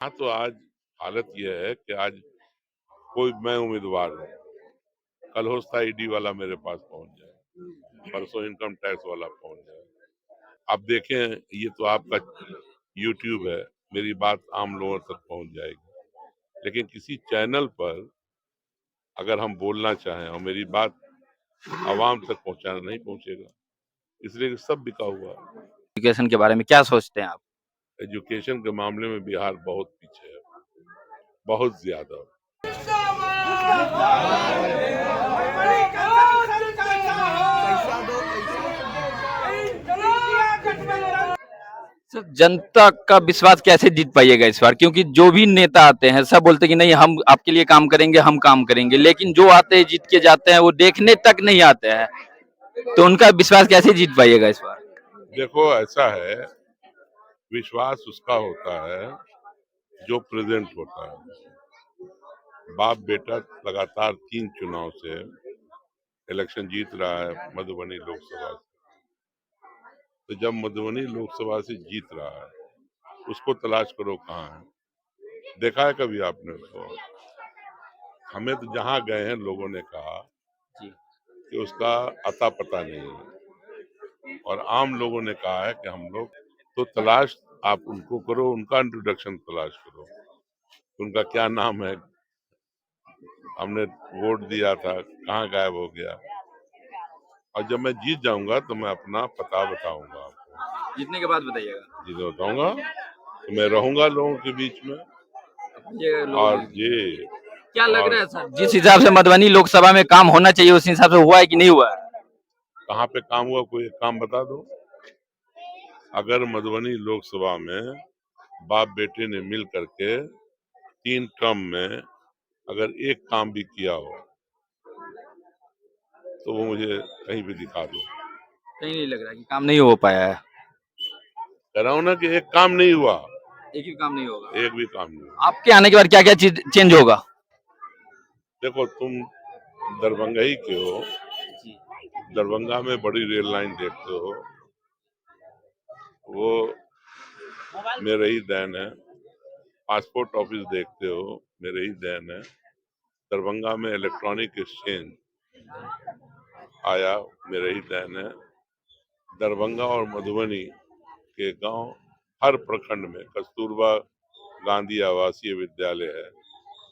हाँ, तो आज हालत ये है कि आज कोई मैं उम्मीदवार हूँ, कल हो सकता है ईडी वाला मेरे पास पहुंच जाए, परसों इनकम टैक्स वाला पहुंच जाए। आप देखें, ये तो आपका यूट्यूब है, मेरी बात आम लोगों तक पहुंच जाएगी, लेकिन किसी चैनल पर अगर हम बोलना चाहें और मेरी बात आवाम तक पहुंचाना नहीं पहुंचेगा, इसलिए कि सब बिका हुआ है। एजुकेशन के बारे में क्या सोचते हैं आप? एजुकेशन के मामले में बिहार बहुत पीछे है, बहुत ज्यादा। सर, जनता का विश्वास कैसे जीत पाइएगा इस बार? क्योंकि जो भी नेता आते हैं सब बोलते हैं कि नहीं हम आपके लिए काम करेंगे, हम काम करेंगे, लेकिन जो आते हैं जीत के जाते हैं वो देखने तक नहीं आते हैं। तो उनका विश्वास कैसे जीत पाइएगा इस बार? देखो, ऐसा है, विश्वास उसका होता है जो प्रेजेंट होता है। बाप बेटा लगातार 3 चुनाव से इलेक्शन जीत रहा है मधुबनी लोकसभा से। तो जब मधुबनी लोकसभा से जीत रहा है, उसको तलाश करो कहाँ है। देखा है कभी आपने उसको? हमें तो जहाँ गए हैं लोगों ने कहा जी। कि उसका अता पता नहीं है, और आम लोगों ने कहा है कि हम लोग तो तलाश आप उनको करो, उनका इंट्रोडक्शन तलाश करो, उनका क्या नाम है, हमने वोट दिया था, कहाँ गायब हो गया। और जब मैं जीत जाऊंगा तो मैं अपना पता बताऊंगा आपको। जीतने के बाद बताइएगा। जीत बताऊंगा तो मैं रहूंगा लोगों के बीच में। ये लोग और ये क्या लग और रहा है सर, जिस हिसाब से मधुबनी लोकसभा में काम होना चाहिए उस हिसाब से हुआ है कि नहीं हुआ है? कहाँ पे काम हुआ, कोई एक काम बता दो। अगर मधुबनी लोकसभा में बाप बेटे ने मिल करके 3 टर्म में अगर एक काम भी किया हो तो वो मुझे कहीं भी दिखा दो। कहीं नहीं लग रहा कि काम नहीं हो पाया है। कह रहा हूं ना कि एक काम नहीं हुआ, एक भी काम नहीं होगा। एक भी काम नहीं हुआ। आपके आने के बाद क्या क्या चीज चेंज होगा? देखो, तुम दरभंगा ही के हो, जी। दरभंगा में बड़ी रेल लाइन देखते हो, वो मेरे ही देन है। पासपोर्ट ऑफिस देखते हो, मेरे ही देन है। दरभंगा में इलेक्ट्रॉनिक एक्सचेंज आया, मेरे ही देन है। दरभंगा और मधुबनी के गांव हर प्रखंड में कस्तूरबा गांधी आवासीय विद्यालय है,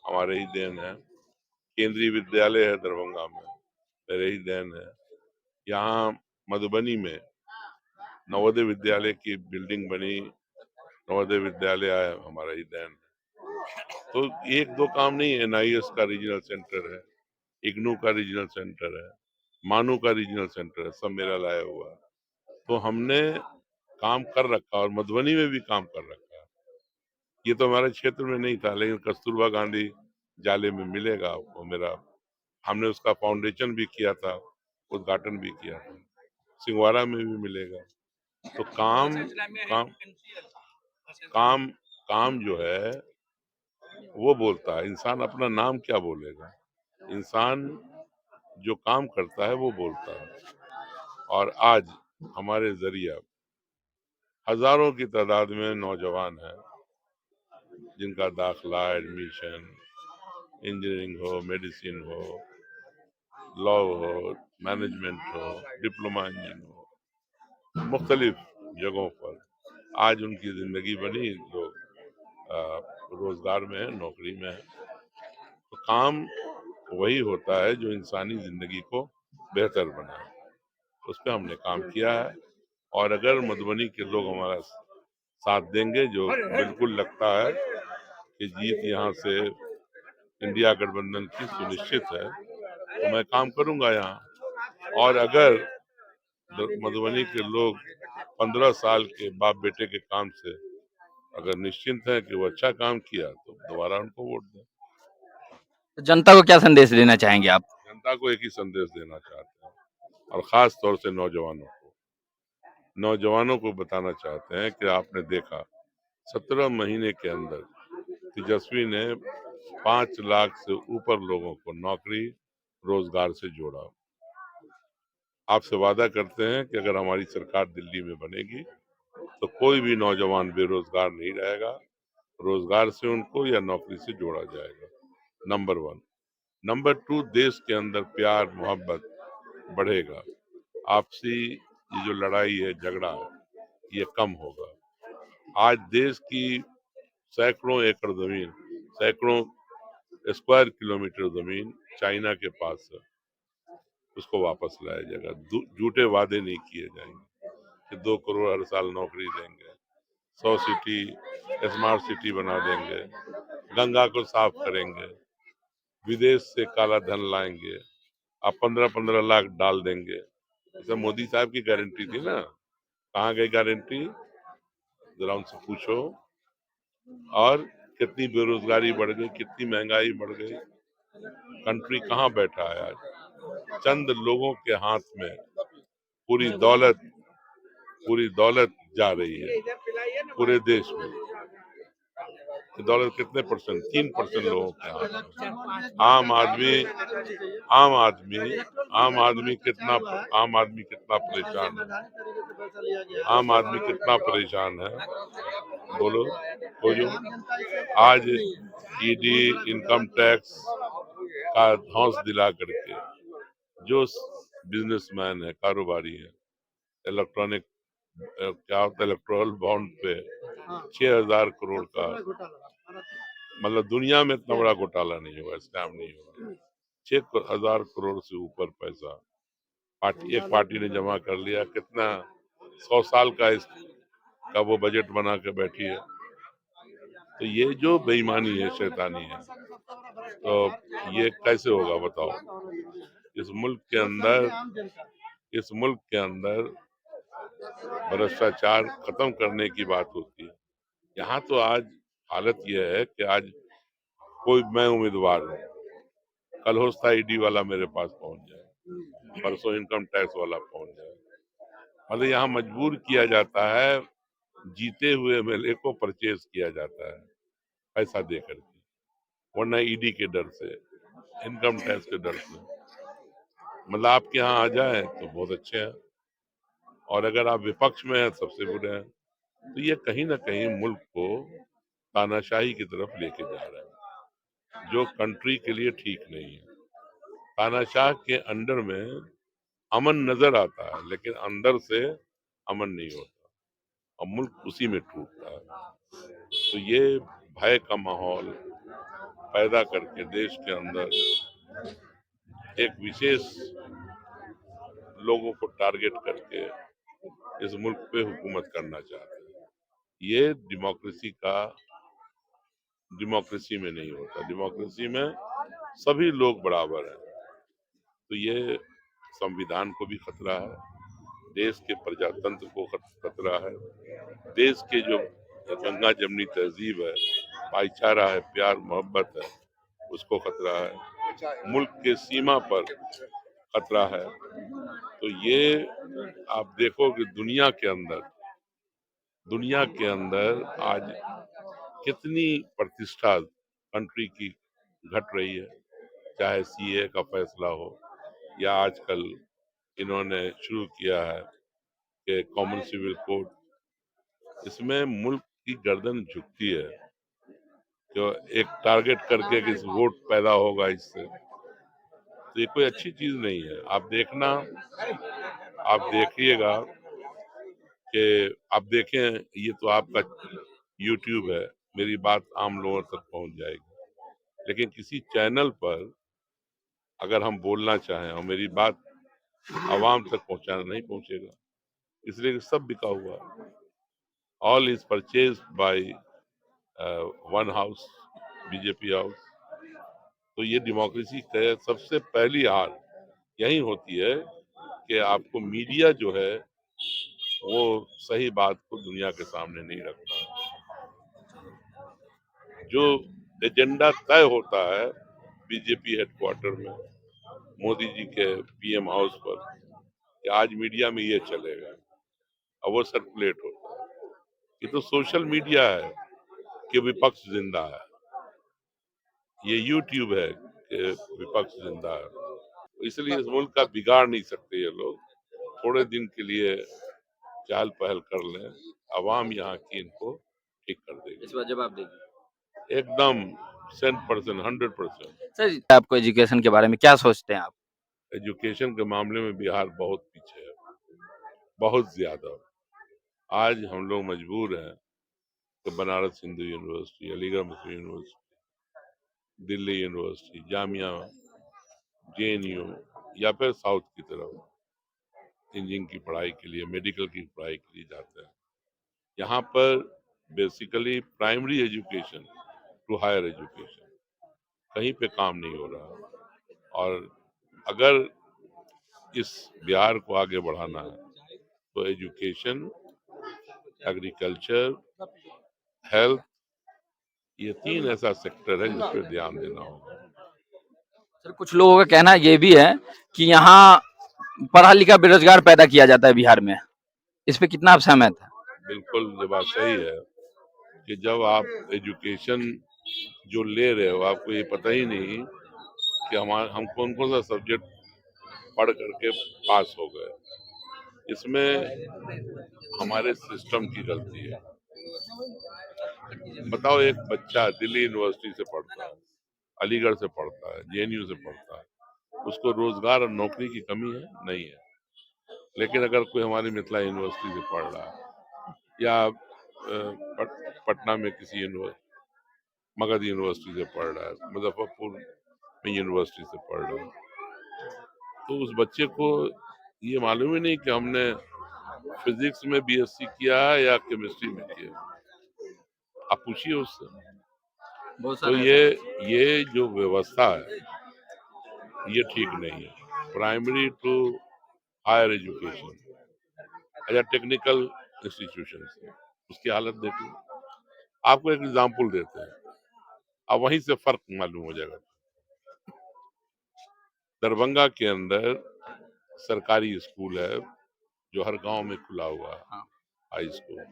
हमारे ही देन है। केंद्रीय विद्यालय है दरभंगा में, मेरे ही देन है। यहाँ मधुबनी में नवोदय विद्यालय की बिल्डिंग बनी, नवोदय विद्यालय आया, हमारा ही देन है। तो एक दो काम नहीं है। एनआईएस का रीजनल सेंटर है, इग्नू का रीजनल सेंटर है, मानू का रीजनल सेंटर है, सब मेरा लाया हुआ है। तो हमने काम कर रखा और मधुबनी में भी काम कर रखा है। ये तो हमारे क्षेत्र में नहीं था, लेकिन कस्तूरबा गांधी जाले में मिलेगा आपको मेरा। हमने उसका फाउंडेशन भी किया था, उद्घाटन भी किया था। सिंगवाड़ा में भी मिलेगा। तो काम काम काम जो है वो बोलता है। इंसान अपना नाम क्या बोलेगा? इंसान जो काम करता है वो बोलता है। और आज हमारे जरिए हजारों की तादाद में नौजवान हैं जिनका दाखिला, एडमिशन, इंजीनियरिंग हो, मेडिसिन हो, लॉ हो, मैनेजमेंट हो, डिप्लोमा इंजीनियरिंग हो, मुख्तलिफ जगहों पर आज उनकी जिंदगी बनी। लोग रोजगार में है, नौकरी में है। तो काम वही होता है जो इंसानी जिंदगी को बेहतर बनाए। उस पर हमने काम किया है। और अगर मधुबनी के लोग हमारा साथ देंगे, जो बिल्कुल लगता है कि जीत यहाँ से इंडिया गठबंधन की सुनिश्चित है, तो मैं काम करूंगा यहाँ। और अगर मधुबनी के लोग 15 साल के बाप बेटे के काम से अगर निश्चिंत है कि वो अच्छा काम किया, तो दोबारा उनको वोट दें। तो जनता को क्या संदेश देना चाहेंगे आप? जनता को एक ही संदेश देना चाहते हैं, और खास तौर से नौजवानों को बताना चाहते हैं कि आपने देखा 17 महीने के अंदर तेजस्वी ने 5 लाख से ऊपर लोगों को नौकरी, रोजगार से जोड़ा। आपसे वादा करते हैं कि अगर हमारी सरकार दिल्ली में बनेगी तो कोई भी नौजवान बेरोजगार नहीं रहेगा। रोजगार से उनको या नौकरी से जोड़ा जाएगा। नंबर 1। नंबर 2, देश के अंदर प्यार मोहब्बत बढ़ेगा। आपसी ये जो लड़ाई है, झगड़ा है, ये कम होगा। आज देश की सैकड़ों एकड़ जमीन, सैकड़ों स्क्वायर किलोमीटर जमीन चाइना के पास है, उसको वापस लाया जाएगा। झूठे वादे नहीं किए जाएंगे कि 2 करोड़ हर साल नौकरी देंगे, 100 सिटी स्मार्ट सिटी बना देंगे, गंगा को साफ करेंगे, विदेश से काला धन लाएंगे, अब 15-15 लाख डाल देंगे। जैसे मोदी साहब की गारंटी थी ना, कहाँ गई गारंटी? जरा उनसे पूछो। और कितनी बेरोजगारी बढ़ गई, कितनी महंगाई बढ़ गई, कंट्री कहाँ बैठा है आज? चंद लोगों के हाथ में पूरी दौलत जा रही है पूरे देश में। दौलत कितने परसेंट? 3% लोगों के हाथ में। आम आदमी कितना परेशान है। आम आदमी कितना परेशान है, बोलो खोजो। आज ईडी, इनकम टैक्स का धौंस दिला करके जो बिजनेसमैन है, कारोबारी है, इलेक्ट्रॉनिक क्या होता है, इलेक्ट्रोल बॉन्ड पे 6,000 करोड़ का, मतलब दुनिया में इतना बड़ा घोटाला नहीं हुआ, स्कैम नहीं हुआ। 6,000 करोड़ से ऊपर पैसा एक पार्टी ने जमा कर लिया। कितना 100 साल का वो बजट बना के बैठी है। तो ये जो बेईमानी है, शैतानी है, तो ये कैसे होगा बताओ? इस मुल्क के अंदर भ्रष्टाचार खत्म करने की बात होती है। यहाँ तो आज हालत यह है कि आज कोई, मैं उम्मीदवार हूँ, कल हो सकता है ईडी वाला मेरे पास पहुंच जाए, परसों इनकम टैक्स वाला पहुंच जाए। मतलब यहाँ मजबूर किया जाता है, जीते हुए एमएलए को परचेज किया जाता है पैसा दे करके, वरना ईडी के डर से, इनकम टैक्स के डर से। मतलब आपके यहाँ आ जाए तो बहुत अच्छे हैं, और अगर आप विपक्ष में हैं सबसे बुरे हैं। तो ये कहीं ना कहीं मुल्क को तानाशाही की तरफ लेके जा रहा है, जो कंट्री के लिए ठीक नहीं है। तानाशाह के अंडर में अमन नजर आता है, लेकिन अंदर से अमन नहीं होता, और मुल्क उसी में टूटता है। तो ये भय का माहौल पैदा करके देश के अंदर एक विशेष लोगों को टारगेट करके इस मुल्क पे हुकूमत करना चाहते हैं। ये डेमोक्रेसी में नहीं होता। डेमोक्रेसी में सभी लोग बराबर हैं। तो ये संविधान को भी खतरा है, देश के प्रजातंत्र को खतरा है, देश के जो गंगा जमनी तहजीब है, भाईचारा है, प्यार मोहब्बत है, उसको खतरा है, मुल्क के सीमा पर खतरा है। तो ये आप देखो कि दुनिया के अंदर आज कितनी प्रतिष्ठा कंट्री की घट रही है, चाहे सीए का फैसला हो, या आजकल इन्होंने शुरू किया है कि कॉमन सिविल कोड, इसमें मुल्क की गर्दन झुकती है, जो एक टारगेट करके कि वोट पैदा होगा इससे। तो ये कोई अच्छी चीज नहीं है। आप देखिएगा कि आप देखें, ये तो आपका यूट्यूब है, मेरी बात आम लोगों तक पहुंच जाएगी, लेकिन किसी चैनल पर अगर हम बोलना चाहें और मेरी बात आवाम तक पहुंचाना, नहीं पहुंचेगा, इसलिए कि सब बिका हुआ। All is purchase by one house, BJP house. तो ये डेमोक्रेसी का सबसे पहली हार यही होती है कि आपको मीडिया जो है वो सही बात को दुनिया के सामने नहीं रखता। जो एजेंडा तय होता है बीजेपी हेडक्वार्टर में, मोदी जी के पीएम हाउस पर, कि आज मीडिया में ये चलेगा, और वो सर्कुलेट होता है। ये तो सोशल मीडिया है कि विपक्ष जिंदा है, ये यूट्यूब है कि विपक्ष जिंदा है। इसलिए इस मुल्क का बिगाड़ नहीं सकते ये लोग। थोड़े दिन के लिए चहल पहल कर लें, अवाम यहाँ की इनको ठीक कर देगी। इस बार जवाब देगी। एकदम 100%, 100%। सर आपको एजुकेशन के बारे में क्या सोचते हैं आप? एजुकेशन के मामले में बिहार बहुत पीछे है, बहुत ज्यादा। आज हम लोग मजबूर हैं कि Banaras Hindu university, Aligarh Muslim university, Delhi university, Jamia, JNU या फिर साउथ की तरफ इंजीनियरिंग की पढ़ाई के लिए, मेडिकल की पढ़ाई के लिए जाते हैं। यहाँ पर basically primary education to higher education कहीं पे काम नहीं हो रहा। और अगर इस बिहार को आगे बढ़ाना है तो एजुकेशन, एग्रीकल्चर, हेल्थ, ये 3 ऐसा सेक्टर है जिस पर ध्यान देना होगा। सर कुछ लोगों का कहना ये भी है कि यहाँ पढ़ा लिखा बेरोजगार पैदा किया जाता है बिहार में, इस पे कितना आप सहमत हैं? बिल्कुल ये बात सही है कि जब आप एजुकेशन जो ले रहे हो, आपको ये पता ही नहीं कि हम कौन कौन सा सब्जेक्ट पढ़ करके पास हो गए। इसमें हमारे सिस्टम की गलती है। बताओ, एक बच्चा दिल्ली यूनिवर्सिटी से पढ़ता है, अलीगढ़ से पढ़ता है, जेएनयू से पढ़ता है, उसको रोजगार और नौकरी की कमी है? नहीं है। लेकिन अगर कोई हमारी मिथिला यूनिवर्सिटी से पढ़ रहा है या पटना में किसी मगध यूनिवर्सिटी से पढ़ रहा है, मुजफ्फरपुर में यूनिवर्सिटी से पढ़ रहा है, तो उस बच्चे को ये मालूम ही नहीं कि हमने फिजिक्स में बीएससी किया है या केमिस्ट्री में किया। आप पूछिए उससे। तो ये जो व्यवस्था है ये ठीक नहीं है। प्राइमरी टू हायर एजुकेशन या टेक्निकल इंस्टीट्यूशन उसकी हालत देखिए। आपको एक एग्जांपल देते हैं, अब वहीं से फर्क मालूम हो जाएगा। दरभंगा के अंदर सरकारी स्कूल है जो हर गांव में खुला हुआ है, हाई स्कूल,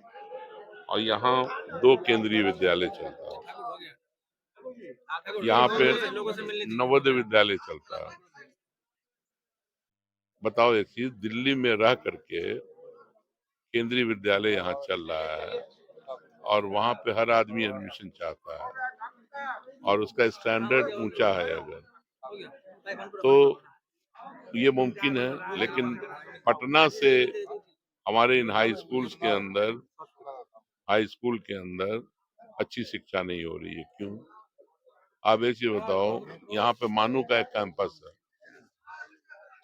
और यहाँ 2 केंद्रीय विद्यालय चलता है। यहाँ पे नवोदय विद्यालय चलता है। बताओ एक चीज, दिल्ली में रह करके केंद्रीय विद्यालय यहाँ चल रहा है और वहाँ पे हर आदमी एडमिशन चाहता है और उसका स्टैंडर्ड ऊंचा है। अगर तो ये मुमकिन है, लेकिन पटना से हमारे इन हाई स्कूल के अंदर अच्छी शिक्षा नहीं हो रही है। क्यों? आप एक चीज बताओ, यहाँ पे मानू का एक कैंपस है,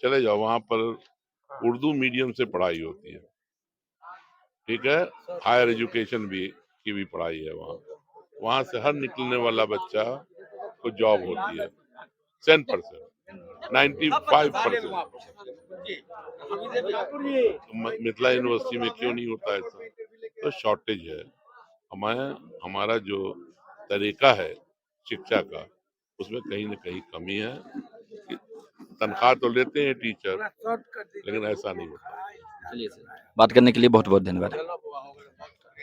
चले जाओ वहां पर उर्दू मीडियम से पढ़ाई होती है, ठीक है, हायर एजुकेशन की भी पढ़ाई है वहां से हर निकलने वाला बच्चा को जॉब होती है 100%, 95%। मिथिला यूनिवर्सिटी में क्यों नहीं होता ऐसा? तो शॉर्टेज है। हमारा जो तरीका है शिक्षा का, उसमें कहीं ना कहीं कमी है। तनख्वाह तो लेते हैं टीचर, लेकिन ऐसा नहीं होता। चलिए सर, बात करने के लिए बहुत बहुत धन्यवाद।